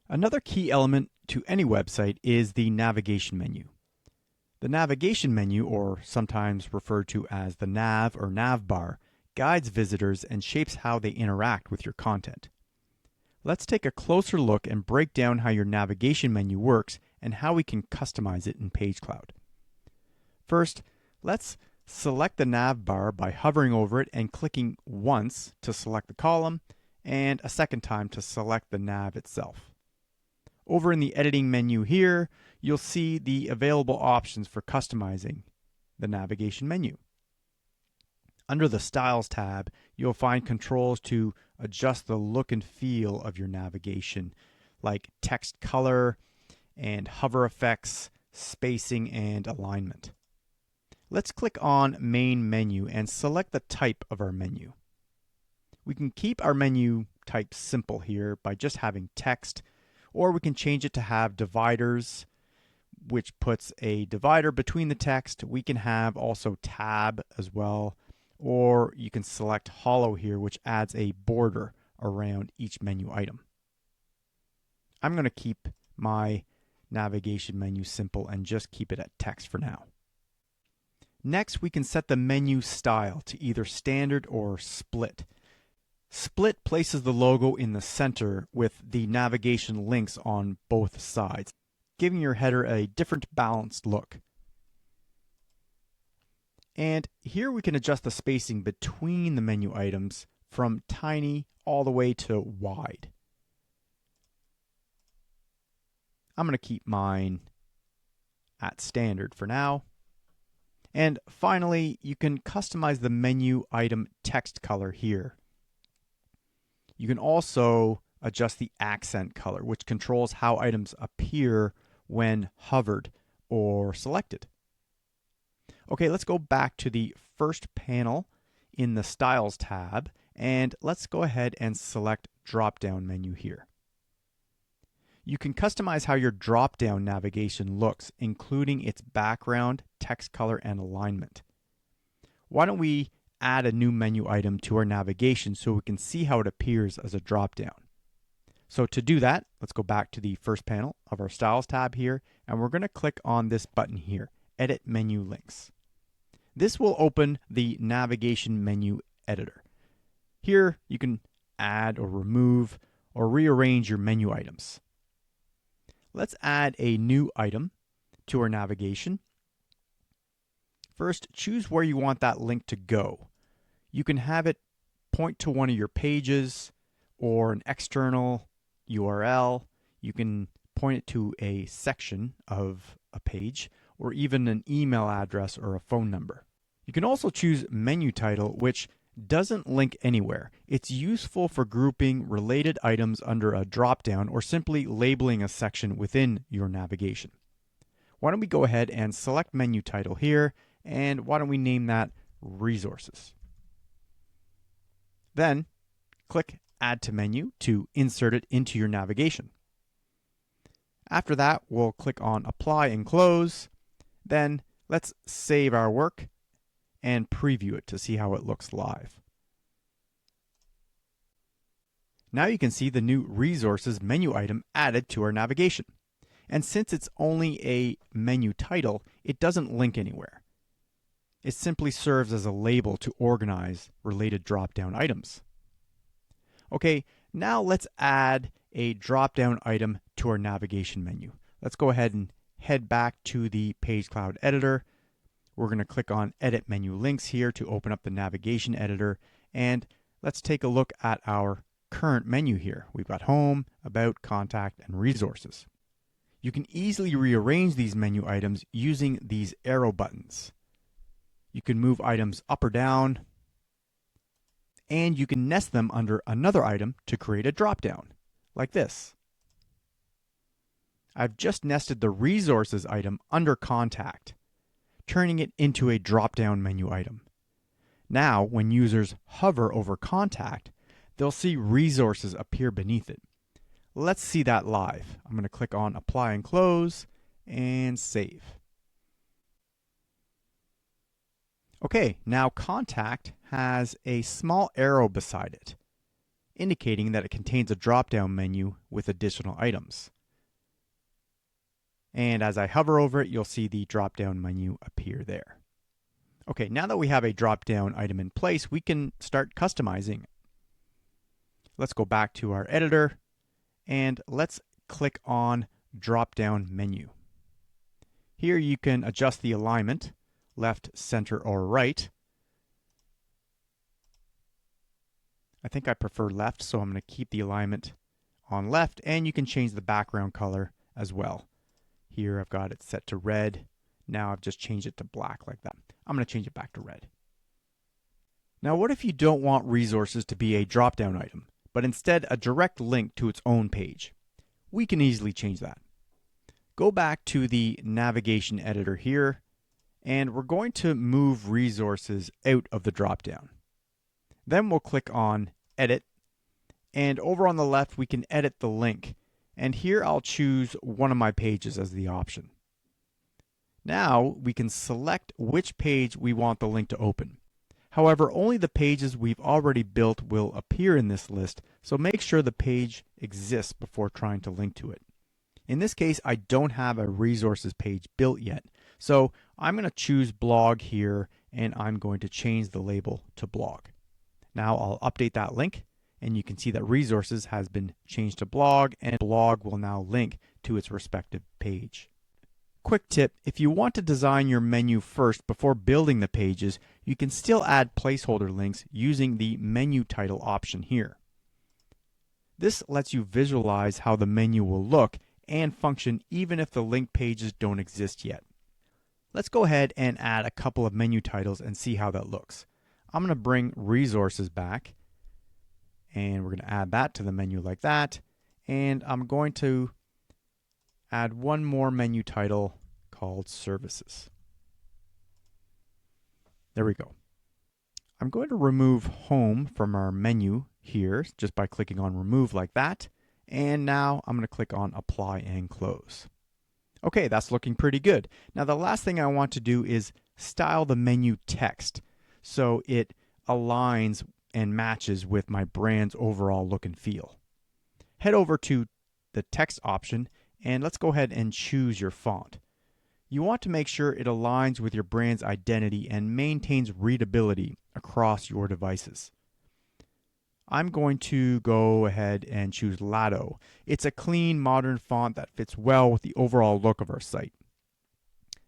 Another key element to any website is the navigation menu. The navigation menu, or sometimes referred to as the nav or nav bar, guides visitors and shapes how they interact with your content. Let's take a closer look and break down how your navigation menu works and how we can customize it in Pagecloud. First, let's select the nav bar by hovering over it and clicking once to select the column and a second time to select the nav itself. Over in the editing menu here, you'll see the available options for customizing the navigation menu. Under the Styles tab, you'll find controls to adjust the look and feel of your navigation, like text color and hover effects, spacing, and alignment. Let's click on Main Menu and select the type of our menu. We can keep our menu type simple here by just having text, or we can change it to have dividers, which puts a divider between the text. We can have also tab as well, or you can select hollow here, which adds a border around each menu item. I'm going to keep my navigation menu simple and just keep it at text for now. Next, we can set the menu style to either standard or split. Split places the logo in the center with the navigation links on both sides, giving your header a different balanced look. And here we can adjust the spacing between the menu items from tiny all the way to wide. I'm going to keep mine at standard for now. And finally, you can customize the menu item text color here. You can also adjust the accent color, which controls how items appear when hovered or selected. Okay, let's go back to the first panel in the Styles tab, and let's go ahead and select drop-down menu here. You can customize how your drop-down navigation looks, including its background, text color, and alignment. Why don't we add a new menu item to our navigation so we can see how it appears as a drop-down? So to do that, let's go back to the first panel of our Styles tab here, and we're going to click on this button here, Edit Menu Links. This will open the navigation menu editor. Here you can add or remove or rearrange your menu items. Let's add a new item to our navigation. First, choose where you want that link to go. You can have it point to one of your pages or an external URL. You can point it to a section of a page or even an email address or a phone number. You can also choose menu title, which doesn't link anywhere. It's useful for grouping related items under a drop-down or simply labeling a section within your navigation. Why don't we go ahead and select menu title here, and why don't we name that Resources. Then click Add to Menu to insert it into your navigation. After that, we'll click on Apply and Close. Then let's save our work and preview it to see how it looks live. Now you can see the new Resources menu item added to our navigation. And since it's only a menu title, it doesn't link anywhere. It simply serves as a label to organize related drop-down items. Okay, now let's add a drop-down item to our navigation menu. Let's go ahead and head back to the Pagecloud editor. We're going to click on Edit Menu Links here to open up the navigation editor, and let's take a look at our current menu here. We've got Home, About, Contact, and Resources. You can easily rearrange these menu items using these arrow buttons. You can move items up or down, and you can nest them under another item to create a drop-down, like this. I've just nested the Resources item under Contact, turning it into a drop-down menu item. Now, when users hover over Contact, they'll see Resources appear beneath it. Let's see that live. I'm going to click on Apply and Close and Save. Okay, now Contact has a small arrow beside it. indicating that it contains a drop-down menu with additional items. And as I hover over it, you'll see the drop-down menu appear there. Okay, now that we have a drop-down item in place, we can start customizing. Let's go back to our editor and let's click on drop-down menu. Here you can adjust the alignment, left, center, or right. I think I prefer left, so I'm going to keep the alignment on left, and you can change the background color as well. Here I've got it set to red. Now I've just changed it to black like that. I'm going to change it back to red. Now what if you don't want resources to be a drop-down item, but instead a direct link to its own page? We can easily change that. Go back to the navigation editor here, and we're going to move resources out of the drop-down. Then we'll click on Edit, and over on the left we can edit the link, and here I'll choose one of my pages as the option. Now we can select which page we want the link to open. However, only the pages we've already built will appear in this list, so make sure the page exists before trying to link to it. In this case, I don't have a resources page built yet, so I'm going to choose blog here, and I'm going to change the label to blog. Now I'll update that link, and you can see that resources has been changed to blog, and blog will now link to its respective page. Quick tip, if you want to design your menu first before building the pages, you can still add placeholder links using the menu title option here. This lets you visualize how the menu will look and function even if the link pages don't exist yet. Let's go ahead and add a couple of menu titles and see how that looks. I'm going to bring resources back, and we're going to add that to the menu like that, and I'm going to add one more menu title called services. There we go. I'm going to remove home from our menu here just by clicking on remove like that, and now I'm going to click on apply and close. Okay, that's looking pretty good. Now the last thing I want to do is style the menu text so it aligns and matches with my brand's overall look and feel. Head over to the text option and let's go ahead and choose your font. You want to make sure it aligns with your brand's identity and maintains readability across your devices. I'm going to go ahead and choose Lato. It's a clean, modern font that fits well with the overall look of our site.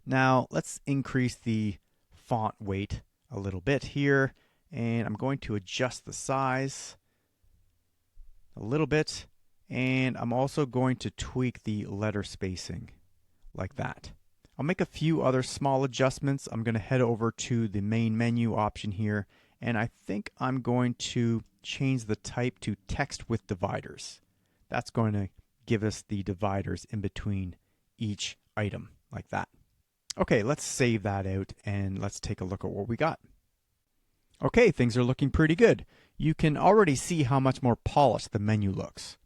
Now, let's increase the font weight a little bit here, and I'm going to adjust the size a little bit, and I'm also going to tweak the letter spacing like that. I'll make a few other small adjustments. I'm going to head over to the main menu option here, and I think I'm going to change the type to text with dividers. That's going to give us the dividers in between each item like that. Okay, let's save that out and let's take a look at what we got. Okay, things are looking pretty good. You can already see how much more polished the menu looks.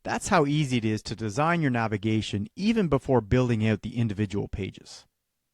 That's how easy it is to design your navigation even before building out the individual pages.